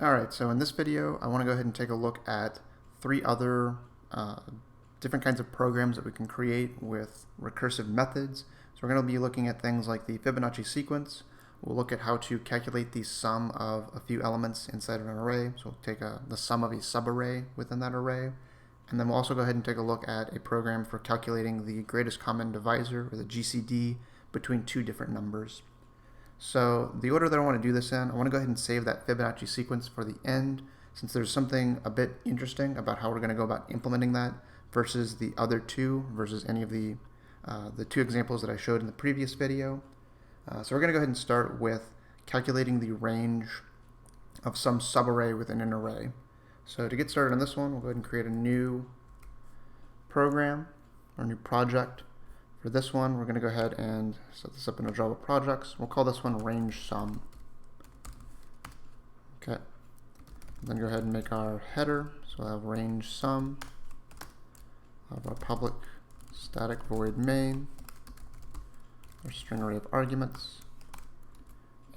Alright, so in this video I want to go ahead and take a look at three other different kinds of programs that we can create with recursive methods. So we're going to be looking at things like the Fibonacci sequence. We'll look at how to calculate the sum of a few elements inside of an array. So we'll take the sum of a subarray within that array. And then we'll also go ahead and take a look at a program for calculating the greatest common divisor, or the GCD, between two different numbers. So the order that I want to do this in, I want to go ahead and save that Fibonacci sequence for the end, since there's something a bit interesting about how we're going to go about implementing that versus the other two, versus any of the two examples that I showed in the previous video. So we're going to go ahead and start with calculating the range of some subarray within an array. So to get started on this one, we'll go ahead and create a new program or new project. For this one, we're going to go ahead and set this up in a Java projects. We'll call this one range sum. Okay. Then go ahead and make our header. So we'll have range sum. We'll have our public static void main, our string array of arguments.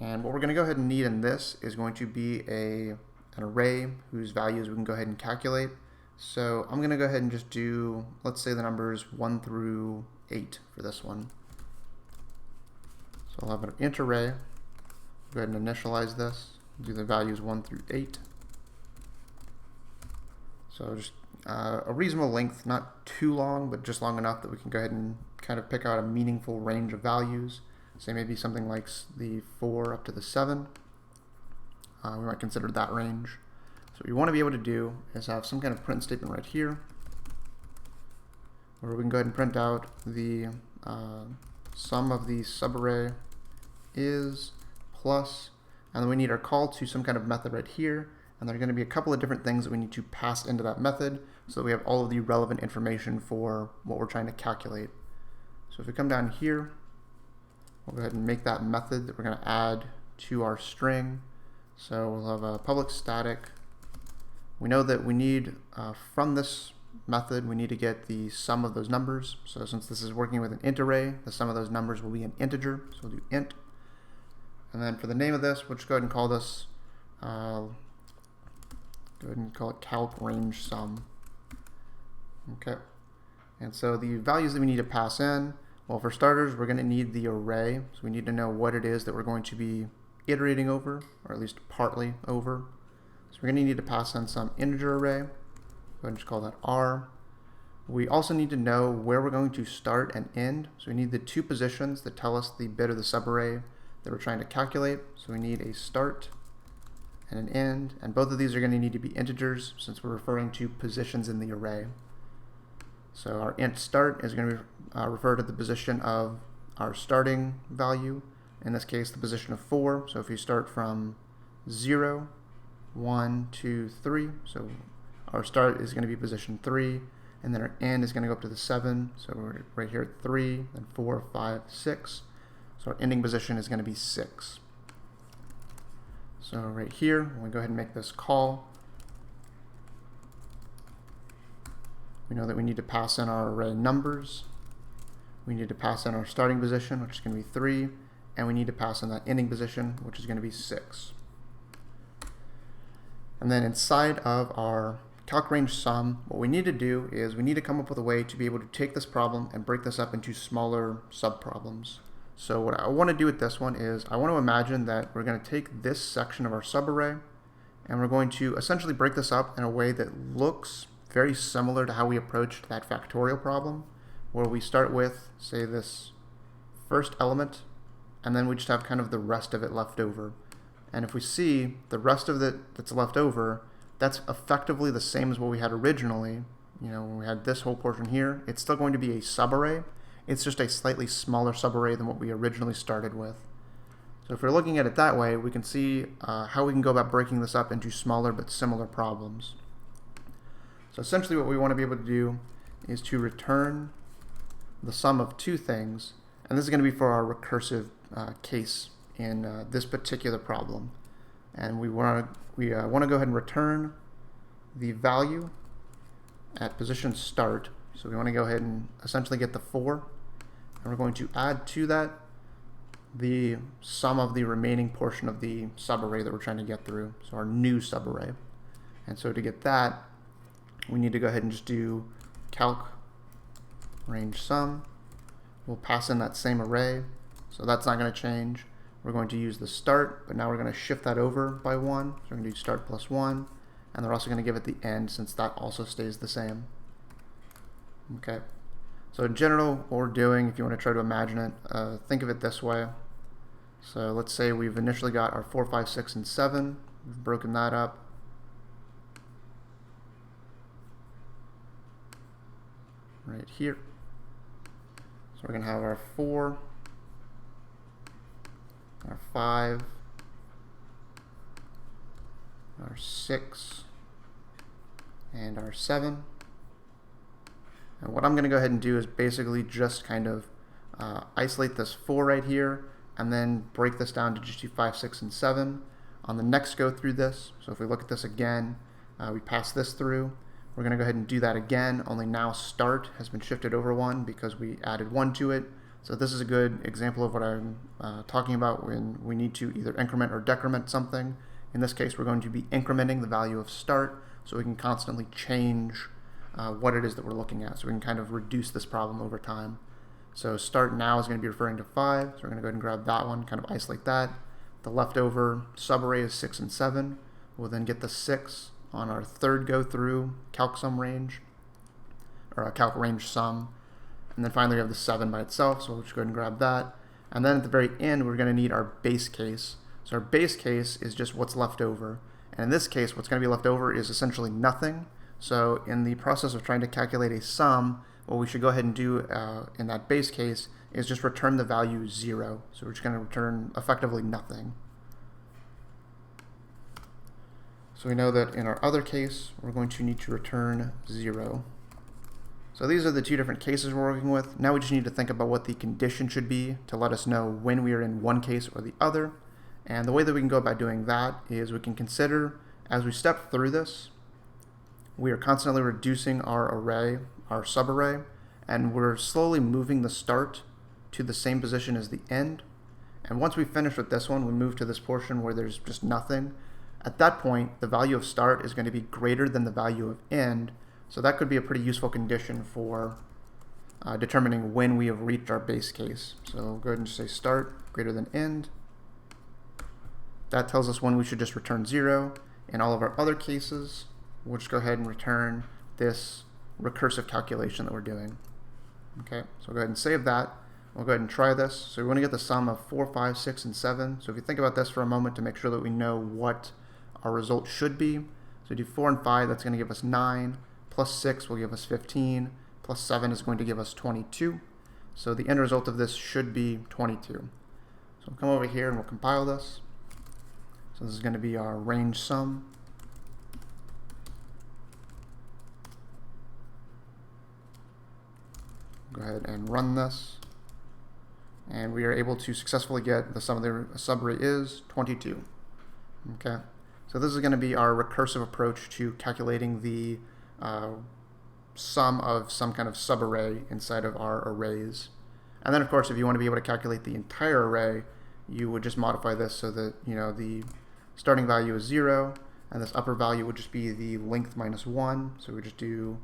And what we're going to go ahead and need in this is going to be an array whose values we can go ahead and calculate. So I'm going to go ahead and just do, let's say, the numbers 1 through 8 for this one. So I'll have an int array. Go ahead and initialize this. Do the values 1 through 8. So just a reasonable length, not too long, but just long enough that we can go ahead and kind of pick out a meaningful range of values. Say maybe something like the 4 up to the 7. We might consider that range. So what you want to be able to do is have some kind of print statement right here, where we can go ahead and print out the sum of the subarray is plus, and then we need our call to some kind of method right here, and there are going to be a couple of different things that we need to pass into that method so that we have all of the relevant information for what we're trying to calculate. So if we come down here, we'll go ahead and make that method that we're going to add to our string. So we'll have a public static. We know that we need, from this method, we need to get the sum of those numbers. So since this is working with an int array, the sum of those numbers will be an integer. So we'll do int. And then for the name of this, we'll just go ahead and call this, go ahead and call it calc range sum. Okay. And so the values that we need to pass in, well, for starters, we're going to need the array. So we need to know what it is that we're going to be iterating over, or at least partly over. So we're going to need to pass in some integer array. Go ahead and just call that R. We also need to know where we're going to start and end. So we need the two positions that tell us the bit of the subarray that we're trying to calculate. So we need a start and an end, and both of these are going to need to be integers since we're referring to positions in the array. So our int start is going to refer to the position of our starting value, in this case the position of 4. So if you start from 0, 1, 2, 3, so our start is going to be position 3, and then our end is going to go up to the 7, so we're right here at 3, then 4, 5, 6. So our ending position is going to be 6. So right here, when we go ahead and make this call, we know that we need to pass in our array numbers. We need to pass in our starting position, which is going to be 3, and we need to pass in that ending position, which is going to be 6. And then inside of our calc range sum, what we need to do is we need to come up with a way to be able to take this problem and break this up into smaller subproblems. So what I want to do with this one is I want to imagine that we're going to take this section of our subarray and we're going to essentially break this up in a way that looks very similar to how we approached that factorial problem, where we start with, say, this first element, and then we just have kind of the rest of it left over. And if we see the rest of it that's left over, that's effectively the same as what we had originally. You know, when we had this whole portion here, it's still going to be a subarray. It's just a slightly smaller subarray than what we originally started with. So if we're looking at it that way, we can see how we can go about breaking this up into smaller but similar problems. So essentially what we want to be able to do is to return the sum of two things, and this is going to be for our recursive case in this particular problem. And we want to go ahead and return the value at position start. So we want to go ahead and essentially get the 4, and we're going to add to that the sum of the remaining portion of the subarray that we're trying to get through, so our new subarray. And so to get that, we need to go ahead and just do calc range sum. We'll pass in that same array, so that's not going to change. We're going to use the start, but now we're going to shift that over by 1. So we're going to do start plus 1, and they're also going to give it the end since that also stays the same. Okay. So in general, what we're doing, if you want to try to imagine it, think of it this way. So let's say we've initially got our 4, 5, 6, and 7. We've broken that up. Right here. So we're going to have our 4, our 5, our 6, and our 7. And what I'm going to go ahead and do is basically just kind of isolate this 4 right here, and then break this down to just do 5, 6, and 7. On the next go through this, so if we look at this again, we pass this through. We're going to go ahead and do that again, only now start has been shifted over 1 because we added 1 to it. So this is a good example of what I'm talking about when we need to either increment or decrement something. In this case, we're going to be incrementing the value of start so we can constantly change what it is that we're looking at. So we can kind of reduce this problem over time. So start now is going to be referring to 5. So we're going to go ahead and grab that one, kind of isolate that. The leftover subarray is 6 and 7. We'll then get the 6 on our third go through calc sum range, or a calc range sum. And then finally we have the 7 by itself, so we'll just go ahead and grab that. And then at the very end, we're going to need our base case. So our base case is just what's left over. And in this case, what's going to be left over is essentially nothing. So in the process of trying to calculate a sum, what we should go ahead and do in that base case is just return the value 0. So we're just going to return effectively nothing. So we know that in our other case, we're going to need to return 0. So these are the two different cases we're working with. Now we just need to think about what the condition should be to let us know when we are in one case or the other. And the way that we can go about doing that is we can consider, as we step through this, we are constantly reducing our array, our subarray, and we're slowly moving the start to the same position as the end. And once we finish with this one, we move to this portion where there's just nothing. At that point, the value of start is going to be greater than the value of end. So that could be a pretty useful condition for determining when we have reached our base case. So go ahead and just say start greater than end. That tells us when we should just return 0. In all of our other cases, we'll just go ahead and return this recursive calculation that we're doing. Okay, so we'll go ahead and save that. We'll go ahead and try this. So we want to get the sum of 4, 5, 6, and 7. So if you think about this for a moment to make sure that we know what our result should be. So we do 4 and 5, that's going to give us 9, plus 6 will give us 15, plus 7 is going to give us 22. So the end result of this should be 22. So we'll come over here and we'll compile this. So this is going to be our range sum. Go ahead and run this. And we are able to successfully get the sum of the subarray is 22. Okay. So this is going to be our recursive approach to calculating the sum of some kind of subarray inside of our arrays. And then of course, if you want to be able to calculate the entire array, you would just modify this so that the starting value is 0, and this upper value would just be the length minus 1. So we just do,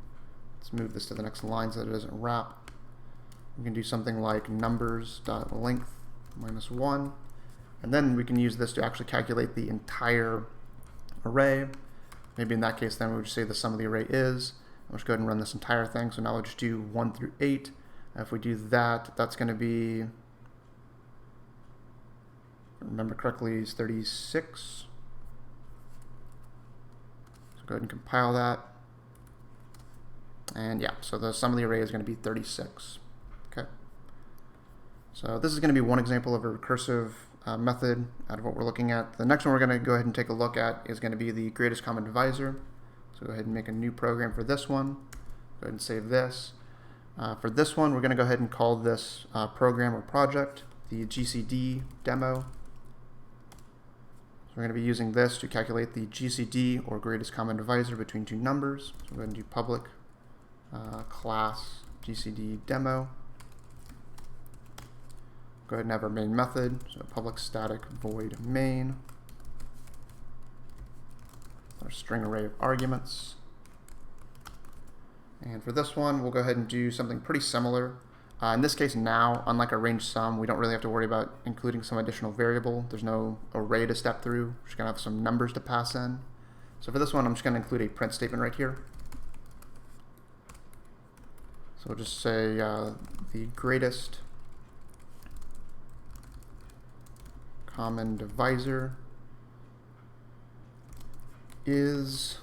let's move this to the next line so that it doesn't wrap. We can do something like numbers.length minus 1, and then we can use this to actually calculate the entire array. Maybe in that case then we would just say the sum of the array is. I'll just go ahead and run this entire thing. So now we'll just do 1 through 8. If we do that, that's going to be, if I remember correctly, is 36. So go ahead and compile that. And yeah, so the sum of the array is going to be 36. Okay. So this is going to be one example of a recursive method out of what we're looking at. The next one we're going to go ahead and take a look at is going to be the greatest common divisor. So go ahead and make a new program for this one. Go ahead and save this. For this one, we're going to go ahead and call this program or project the GCD demo. So we're going to be using this to calculate the GCD, or greatest common divisor, between two numbers. So we're going to do public class GCD demo. Go ahead and have our main method, so public static void main, our string array of arguments. And for this one, we'll go ahead and do something pretty similar. In this case now, unlike our range sum, we don't really have to worry about including some additional variable. There's no array to step through. We're just going to have some numbers to pass in. So for this one, I'm just going to include a print statement right here. So we'll just say the greatest common divisor is,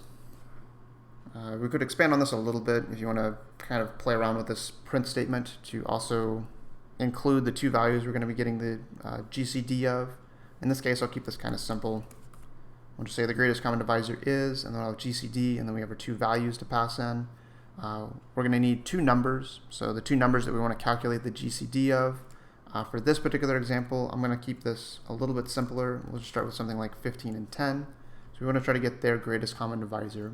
we could expand on this a little bit if you want to kind of play around with this print statement to also include the two values we're going to be getting the GCD of. In this case, I'll keep this kind of simple. We'll just say the greatest common divisor is, and then I'll have GCD, and then we have our two values to pass in. We're going to need two numbers, so the two numbers that we want to calculate the GCD of. For this particular example, I'm going to keep this a little bit simpler. We'll just start with something like 15 and 10. So we want to try to get their greatest common divisor.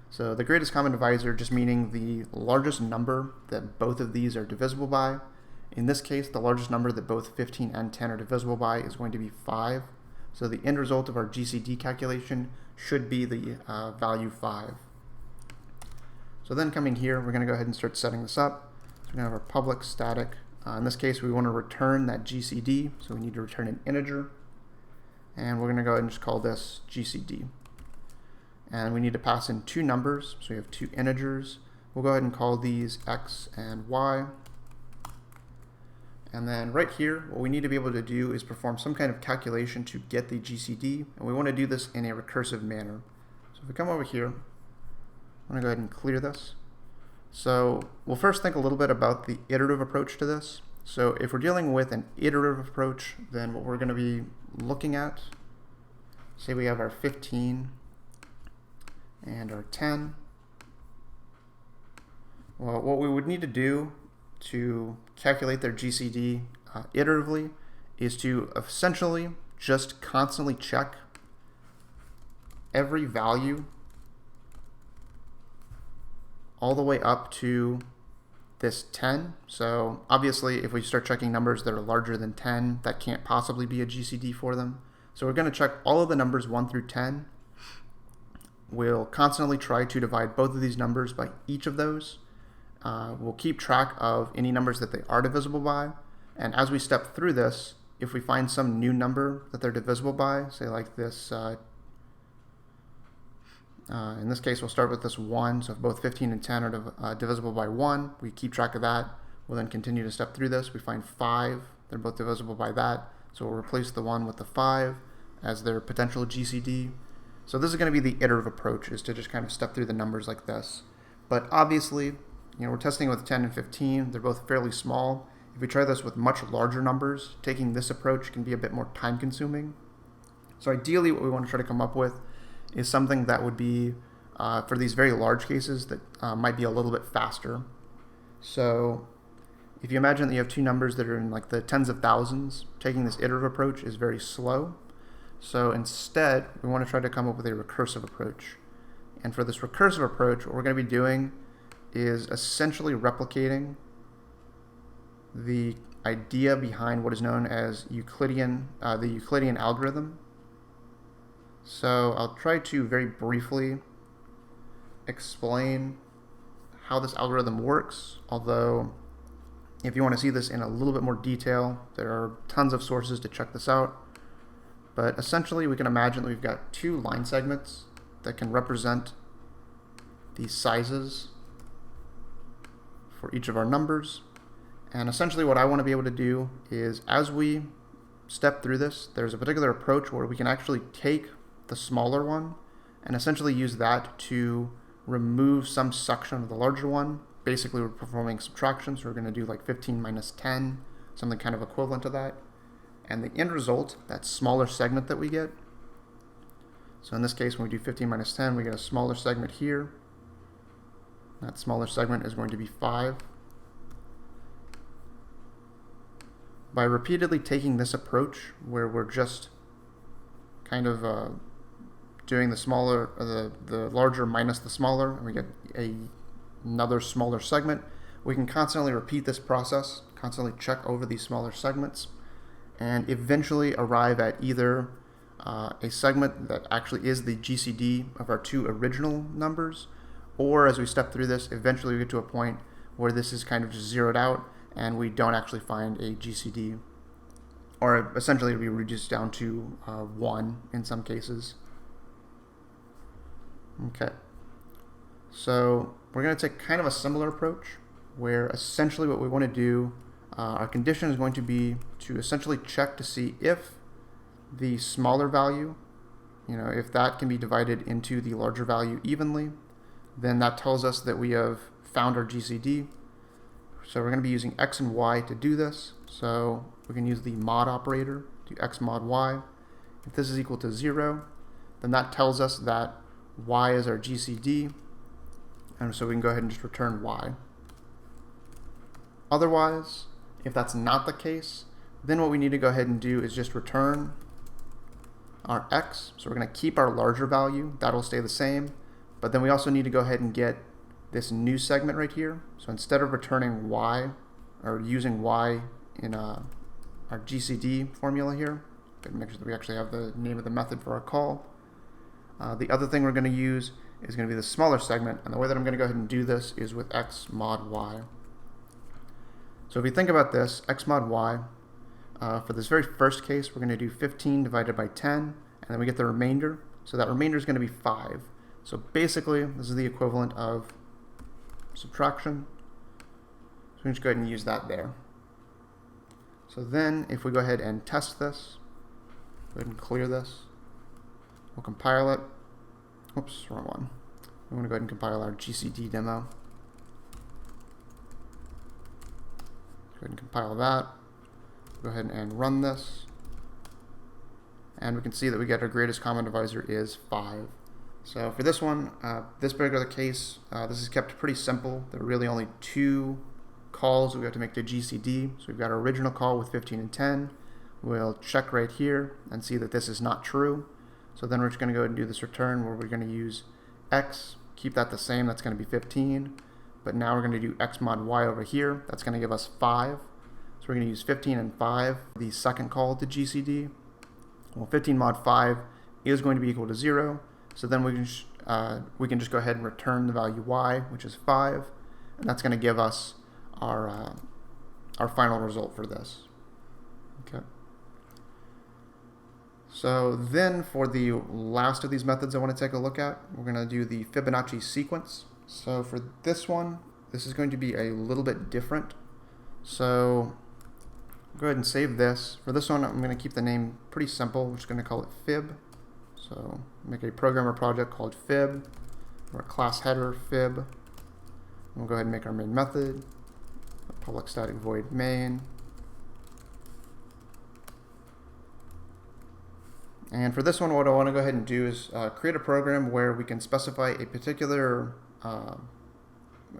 So the greatest common divisor just meaning the largest number that both of these are divisible by. In this case, the largest number that both 15 and 10 are divisible by is going to be 5. So the end result of our GCD calculation should be the value 5. So then coming here, we're going to go ahead and start setting this up. So we're going to have our public static. In this case, we want to return that GCD, so we need to return an integer. And we're going to go ahead and just call this GCD. And we need to pass in two numbers, so we have two integers. We'll go ahead and call these x and y. And then right here, what we need to be able to do is perform some kind of calculation to get the GCD, and we want to do this in a recursive manner. So if we come over here, I'm going to go ahead and clear this. So we'll first think a little bit about the iterative approach to this. So if we're dealing with an iterative approach, then what we're going to be looking at, say we have our 15 and our 10. Well, what we would need to do to calculate their GCD iteratively is to essentially just constantly check every value all the way up to this 10. So obviously if we start checking numbers that are larger than 10, that can't possibly be a GCD for them. So we're going to check all of the numbers 1 through 10. We'll constantly try to divide both of these numbers by each of those. We'll keep track of any numbers that they are divisible by. And as we step through this, if we find some new number that they're divisible by, say like this, in this case, we'll start with this 1. So if both 15 and 10 are divisible by 1, we keep track of that. We'll then continue to step through this. We find 5. They're both divisible by that. So we'll replace the 1 with the 5 as their potential GCD. So this is going to be the iterative approach, is to just kind of step through the numbers like this. But obviously, we're testing with 10 and 15. They're both fairly small. If we try this with much larger numbers, taking this approach can be a bit more time consuming. So ideally what we want to try to come up with is something that would be, for these very large cases, that might be a little bit faster. So if you imagine that you have two numbers that are in like the tens of thousands, taking this iterative approach is very slow. So instead, we want to try to come up with a recursive approach. And for this recursive approach, what we're going to be doing is essentially replicating the idea behind what is known as the Euclidean algorithm. So I'll try to very briefly explain how this algorithm works, although if you want to see this in a little bit more detail, there are tons of sources to check this out. But essentially, we can imagine that we've got two line segments that can represent the sizes for each of our numbers. And essentially what I want to be able to do is, as we step through this, there's a particular approach where we can actually take the smaller one and essentially use that to remove some section of the larger one. Basically, we're performing subtraction, so we're going to do like 15 minus 10, something kind of equivalent to that. And the end result, that smaller segment that we get, so in this case, when we do 15 minus 10, we get a smaller segment here. That smaller segment is going to be 5. By repeatedly taking this approach, where we're just kind of doing the smaller, the larger minus the smaller, and we get another smaller segment, we can constantly repeat this process, constantly check over these smaller segments, and eventually arrive at either a segment that actually is the GCD of our two original numbers, or as we step through this, eventually we get to a point where this is kind of just zeroed out and we don't actually find a GCD, or essentially we reduce down to 1 in some cases. Okay, so we're going to take kind of a similar approach where essentially what we want to do, our condition is going to be to essentially check to see if the smaller value, if that can be divided into the larger value evenly, then that tells us that we have found our GCD. So we're going to be using x and y to do this. So we can use the mod operator, do x mod y. If this is equal to 0, then that tells us that y is our GCD, and so we can go ahead and just return y. Otherwise, if that's not the case, then what we need to go ahead and do is just return our x. So we're going to keep our larger value, that'll stay the same, but then we also need to go ahead and get this new segment right here. So instead of returning y, or using y in our GCD formula here, make sure that we actually have the name of the method for our call. The other thing we're going to use is going to be the smaller segment, and the way that I'm going to go ahead and do this is with x mod y. So if we think about this, x mod y, for this very first case, we're going to do 15 divided by 10, and then we get the remainder. So that remainder is going to be 5. So basically, this is the equivalent of subtraction. So we can just go ahead and use that there. So then, if we go ahead and test this, go ahead and clear this. We'll compile it. Oops, wrong one. We want to go ahead and compile our GCD demo. Go ahead and compile that. Go ahead and run this. And we can see that we get our greatest common divisor is 5. So for this one, this particular case, this is kept pretty simple. There are really only 2 calls we have to make to GCD. So we've got our original call with 15 and 10. We'll check right here and see that this is not true. So then we're just going to go ahead and do this return where we're going to use x, keep that the same, that's going to be 15. But now we're going to do x mod y over here, that's going to give us 5. So we're going to use 15 and 5, the second call to GCD. Well, 15 mod 5 is going to be equal to 0. So then we can just go ahead and return the value y, which is 5. And that's going to give us our final result for this. Okay. So then for the last of these methods I want to take a look at, we're going to do the Fibonacci sequence. So for this one, this is going to be a little bit different. So go ahead and save this. For this one, I'm going to keep the name pretty simple. We're just going to call it fib. So make a programmer project called fib, or a class header fib. We'll go ahead and make our main method, public static void main. And for this one, what I want to go ahead and do is create a program where we can specify a particular,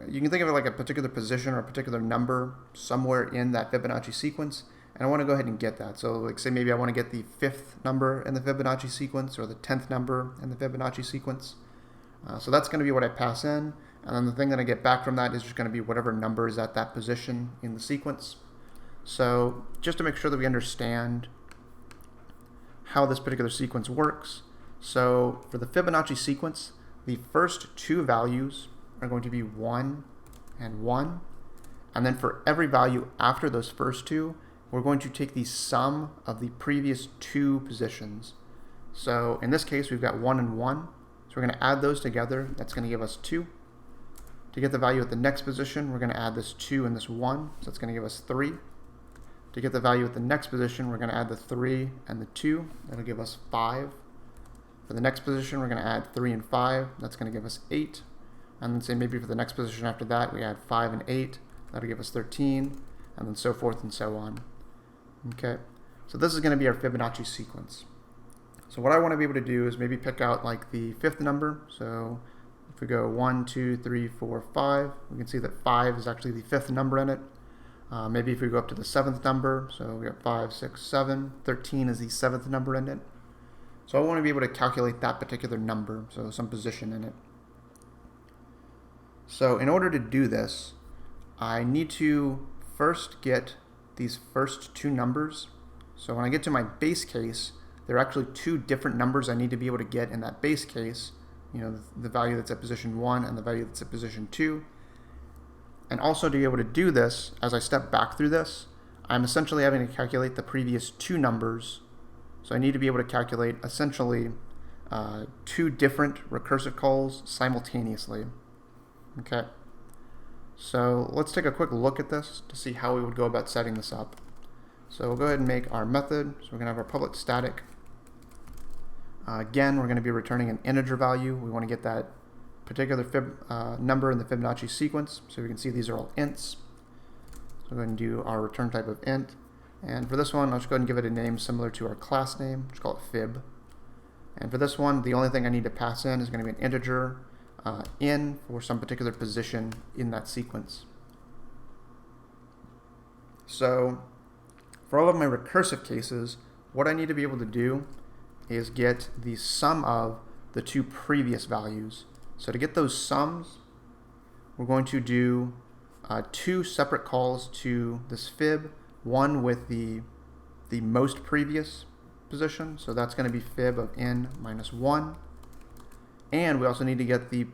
you can think of it like a particular position or a particular number somewhere in that Fibonacci sequence. And I want to go ahead and get that. So like say maybe I want to get the 5th number in the Fibonacci sequence or the 10th number in the Fibonacci sequence. So that's going to be what I pass in. And then the thing that I get back from that is just going to be whatever number is at that position in the sequence. So just to make sure that we understand how this particular sequence works. So for the Fibonacci sequence, the first 2 values are going to be 1 and 1. And then for every value after those first 2, we're going to take the sum of the previous 2 positions. So in this case, we've got 1 and 1. So we're going to add those together. That's going to give us 2. To get the value at the next position, we're going to add this 2 and this 1. So that's going to give us 3. To get the value at the next position, we're going to add the 3 and the 2. That'll give us 5. For the next position, we're going to add 3 and 5. That's going to give us 8. And then say maybe for the next position after that, we add 5 and 8. That'll give us 13, and then so forth and so on. Okay, so this is going to be our Fibonacci sequence. So what I want to be able to do is maybe pick out like the 5th number. So if we go 1, 2, 3, 4, 5, we can see that 5 is actually the 5th number in it. Maybe if we go up to the 7th number, so we got 5, 6, 7, 13 is the 7th number in it. So I want to be able to calculate that particular number, so some position in it. So in order to do this, I need to first get these first 2 numbers So when I get to my base case, there are actually two different numbers I need to be able to get in that base case, the value that's at position 1 and the value that's at position 2. And also to be able to do this, as I step back through this, I'm essentially having to calculate the previous two numbers. So I need to be able to calculate essentially two different recursive calls simultaneously. Okay. So let's take a quick look at this to see how we would go about setting this up. So we'll go ahead and make our method. So we're going to have our public static. Again, we're going to be returning an integer value. We want to get that particular number in the Fibonacci sequence. So we can see these are all ints. So we're going to do our return type of int. And for this one, I'll just go ahead and give it a name similar to our class name. Just call it fib. And for this one, the only thing I need to pass in is going to be an integer in for some particular position in that sequence. So for all of my recursive cases, what I need to be able to do is get the sum of the two previous values. So to get those sums, we're going to do two separate calls to this fib, one with the most previous position, so that's going to be fib of n minus 1, and we also need to get the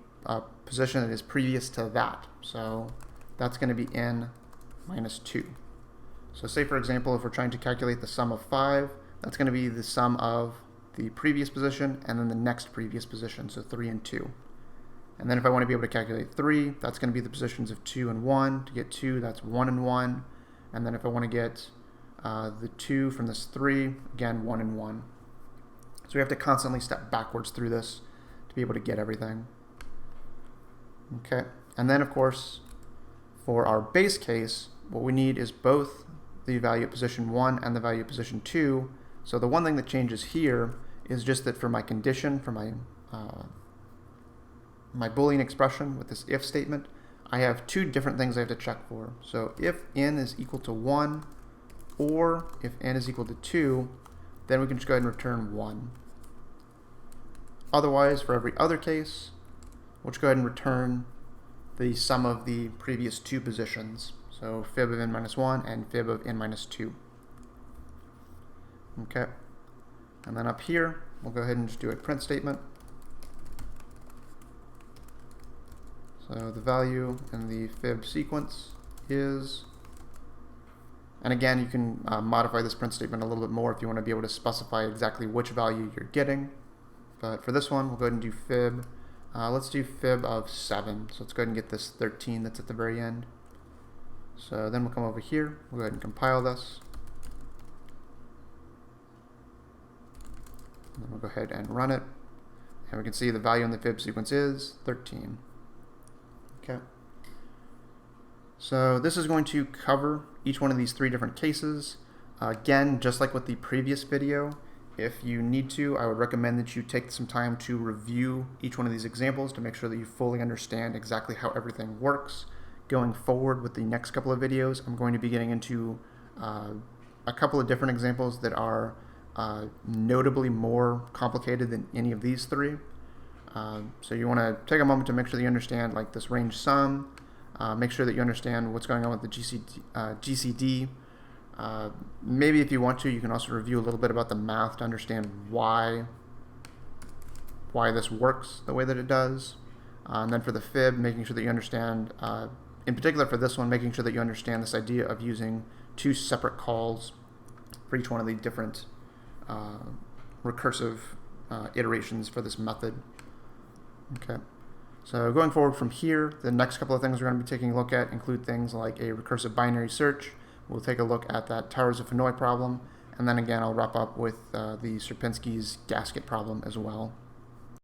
position that is previous to that, so that's going to be n minus 2. So say for example, if we're trying to calculate the sum of 5, that's going to be the sum of the previous position and then the next previous position, so 3 and 2. And then if I want to be able to calculate 3, that's going to be the positions of 2 and 1. To get 2, that's 1 and 1. And then if I want to get the 2 from this 3, again, 1 and 1. So we have to constantly step backwards through this to be able to get everything. Okay, and then of course, for our base case, what we need is both the value at position 1 and the value at position 2. So the one thing that changes here is just that for my condition, for my Boolean expression with this if statement, I have two different things I have to check for. So if n is equal to 1 or if n is equal to 2, then we can just go ahead and return 1. Otherwise, for every other case, we'll just go ahead and return the sum of the previous two positions. So fib of n minus 1 and fib of n minus 2. Okay. And then up here, we'll go ahead and just do a print statement. So the value in the fib sequence is, and again, you can modify this print statement a little bit more if you want to be able to specify exactly which value you're getting. But for this one, we'll go ahead and do fib. Let's do fib of 7. So let's go ahead and get this 13 that's at the very end. So then we'll come over here, we'll go ahead and compile this. And then we'll go ahead and run it. And we can see the value in the fib sequence is 13. Okay. So this is going to cover each one of these three different cases. Again, just like with the previous video, if you need to, I would recommend that you take some time to review each one of these examples to make sure that you fully understand exactly how everything works. Going forward with the next couple of videos, I'm going to be getting into a couple of different examples that are notably more complicated than any of these three. So you want to take a moment to make sure that you understand like this range sum, make sure that you understand what's going on with the GCD. Maybe if you want to, you can also review a little bit about the math to understand why this works the way that it does. And then for the fib, making sure that you understand, in particular for this one, making sure that you understand this idea of using two separate calls for each one of the different recursive iterations for this method. Okay, so going forward from here, the next couple of things we're going to be taking a look at include things like a recursive binary search. We'll take a look at that Towers of Hanoi problem, and then again I'll wrap up with the Sierpinski's gasket problem as well.